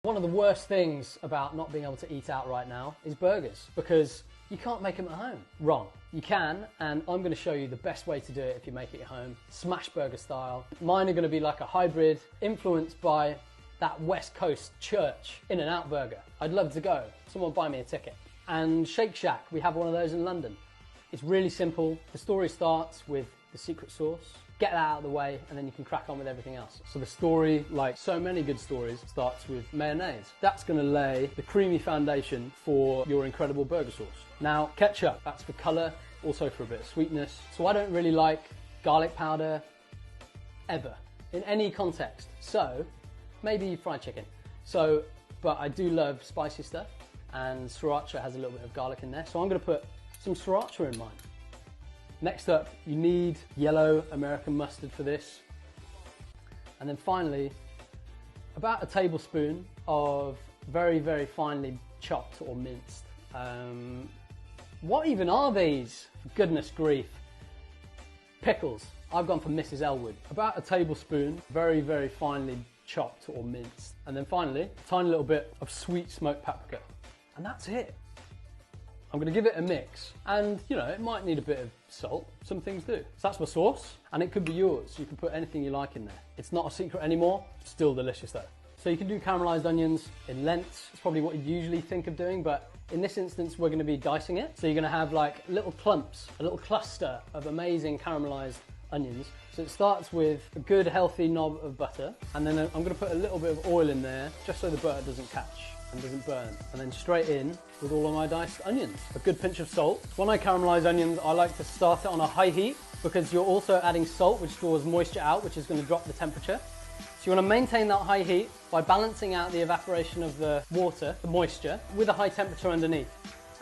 One of the worst things about not being able to eat out right now is burgers, because you can't make them at home. Wrong. You can, and I'm going to show you the best way to do it if you make it at home, smash burger style. Mine are going to be like a hybrid, influenced by that West Coast church In-N-Out burger. I'd love to go. Someone buy me a ticket. And Shake Shack, we have one of those in London. It's really simple. The story starts with the secret sauce. Get that out of the way, and then you can crack on with everything else. So the story, like so many good stories, starts with mayonnaise. That's gonna lay the creamy foundation for your incredible burger sauce. Now, ketchup, that's for color, also for a bit of sweetness. So I don't really like garlic powder, ever, in any context. So, maybe fried chicken. So, but I do love spicy stuff, and sriracha has a little bit of garlic in there. So I'm gonna put some sriracha in mine. Next up, you need yellow American mustard for this. And then finally, about a tablespoon of very, very finely chopped or minced. What even are these? For goodness grief. Pickles. I've gone for Mrs. Elwood. About a tablespoon, very, very finely chopped or minced. And then finally, a tiny little bit of sweet smoked paprika. And that's it. I'm going to give it a mix, and you know, it might need a bit of salt. Some things do. So that's my sauce, and it could be yours. You can put anything you like in there. It's not a secret anymore. It's still delicious though. So you can do caramelized onions in lengths. It's probably what you usually think of doing, but in this instance, we're going to be dicing it. So you're going to have like little clumps, a little cluster of amazing caramelized onions. So it starts with a good healthy knob of butter, and then I'm going to put a little bit of oil in there just so the butter doesn't catch and doesn't burn, and then straight in with all of my diced onions. A good pinch of salt. When I caramelize onions, I like to start it on a high heat, because you're also adding salt, which draws moisture out, which is going to drop the temperature. So you want to maintain that high heat by balancing out the evaporation of the water, the moisture, with a high temperature underneath.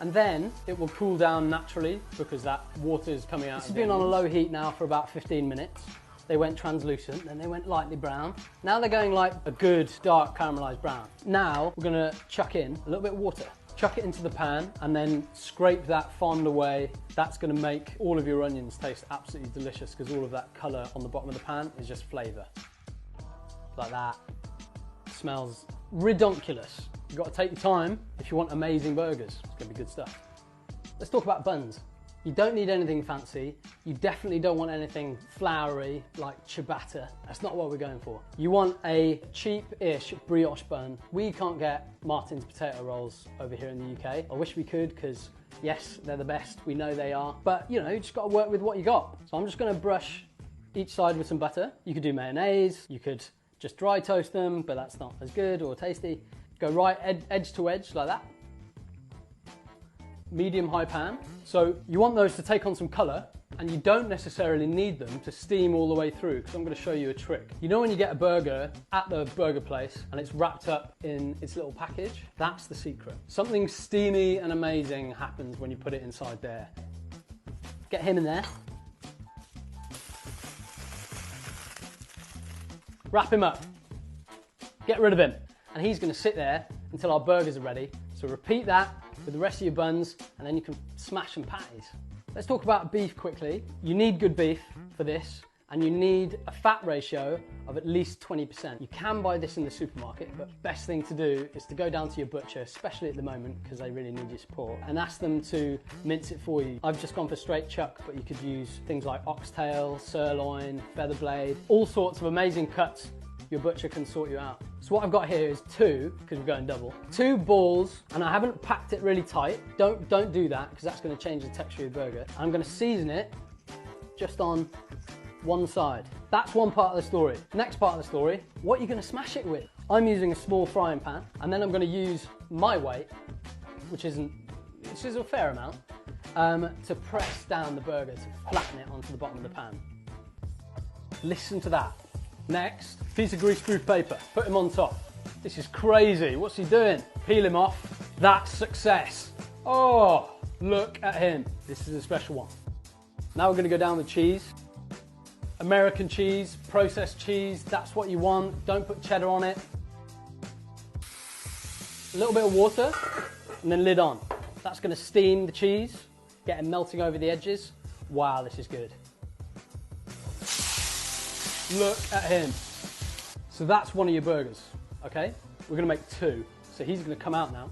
And then it will cool down naturally because that water is coming out. This has been on a low heat now for about 15 minutes. They went translucent, then they went lightly brown. Now they're going like a good dark caramelized brown. Now we're gonna chuck in a little bit of water. Chuck it into the pan and then scrape that fond away. That's gonna make all of your onions taste absolutely delicious, because all of that color on the bottom of the pan is just flavor. Like that. Smells redonkulous. You've got to take your time if you want amazing burgers. It's gonna be good stuff. Let's talk about buns. You don't need anything fancy. You definitely don't want anything floury like ciabatta. That's not what we're going for. You want a cheap-ish brioche bun. We can't get Martin's potato rolls over here in the UK. I wish we could, because yes, they're the best. We know they are. But you know, you just got to work with what you got. So I'm just going to brush each side with some butter. You could do mayonnaise. You could just dry toast them, but that's not as good or tasty. Go right edge to edge like that. Medium-high pan. So you want those to take on some colour, and you don't necessarily need them to steam all the way through, because I'm going to show you a trick. You know when you get a burger at the burger place and it's wrapped up in its little package? That's the secret. Something steamy and amazing happens when you put it inside there. Get him in there. Wrap him up. Get rid of him. And he's going to sit there until our burgers are ready. So repeat that with the rest of your buns, and then you can smash some patties. Let's talk about beef quickly. You need good beef for this, and you need a fat ratio of at least 20%. You can buy this in the supermarket, but best thing to do is to go down to your butcher, especially at the moment, because they really need your support, and ask them to mince it for you. I've just gone for straight chuck, but you could use things like oxtail, sirloin, feather blade, all sorts of amazing cuts. Your butcher can sort you out. So what I've got here is two, because we're going double, 2 balls, and I haven't packed it really tight. Don't do that, because that's going to change the texture of your burger. I'm going to season it just on one side. That's one part of the story. Next part of the story, what you're going to smash it with. I'm using a small frying pan, and then I'm going to use my weight, which is a fair amount, to press down the burger, to flatten it onto the bottom of the pan. Listen to that. Next, piece of greaseproof paper. Put him on top. This is crazy. What's he doing? Peel him off. That's success. Oh, look at him. This is a special one. Now we're going to go down with cheese. American cheese, processed cheese, that's what you want. Don't put cheddar on it. A little bit of water, and then lid on. That's going to steam the cheese, get it melting over the edges. Wow, this is good. Look at him. So that's one of your burgers, okay? we're gonna make 2. So he's gonna come out now.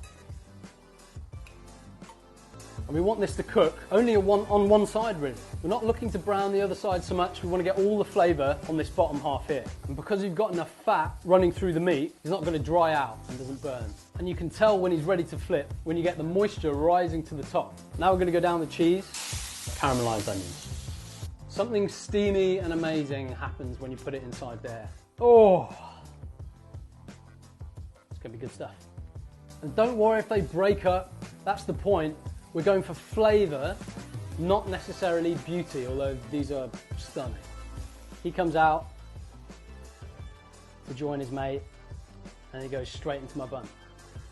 And we want this to cook only on one side really. We're not looking to brown the other side so much. We want to get all the flavour on this bottom half here. And because you've got enough fat running through the meat, it's not going to dry out and doesn't burn. And you can tell when he's ready to flip, when you get the moisture rising to the top. Now we're going to go down the cheese, caramelised onions. Something steamy and amazing happens when you put it inside there. Oh, it's going to be good stuff. And don't worry if they break up, that's the point. We're going for flavour, not necessarily beauty, although these are stunning. He comes out to join his mate, and he goes straight into my bun.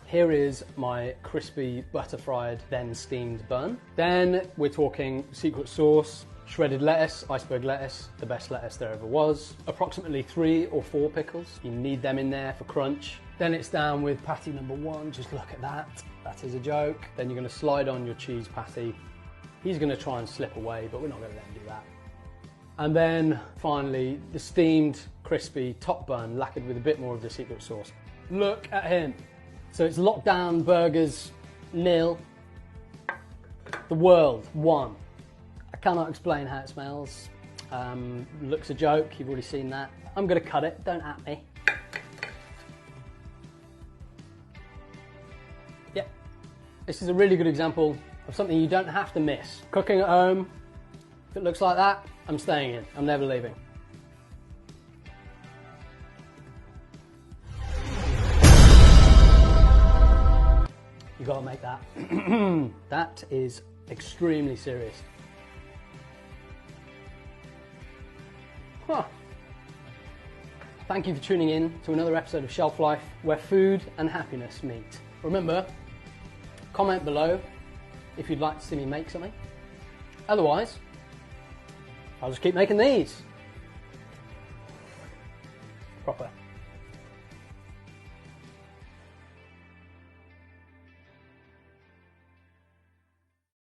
Here is my crispy butter fried, then steamed bun. Then we're talking secret sauce, shredded lettuce, iceberg lettuce, the best lettuce there ever was. Approximately 3 or 4 pickles. You need them in there for crunch. Then it's down with patty number 1, just look at that. That is a joke. Then you're gonna slide on your cheese patty. He's gonna try and slip away, but we're not gonna let him do that. And then finally, the steamed, crispy top bun lacquered with a bit more of the secret sauce. Look at him. So it's lockdown burgers 0, the world 1. I cannot explain how it smells. Looks a joke, you've already seen that. I'm gonna cut it, don't at me. Yeah, this is a really good example of something you don't have to miss. Cooking at home, if it looks like that, I'm staying in, I'm never leaving. You gotta make that. That is extremely serious. Huh. Thank you for tuning in to another episode of Shelf Life, where food and happiness meet. Remember, comment below if you'd like to see me make something. Otherwise, I'll just keep making these. Proper.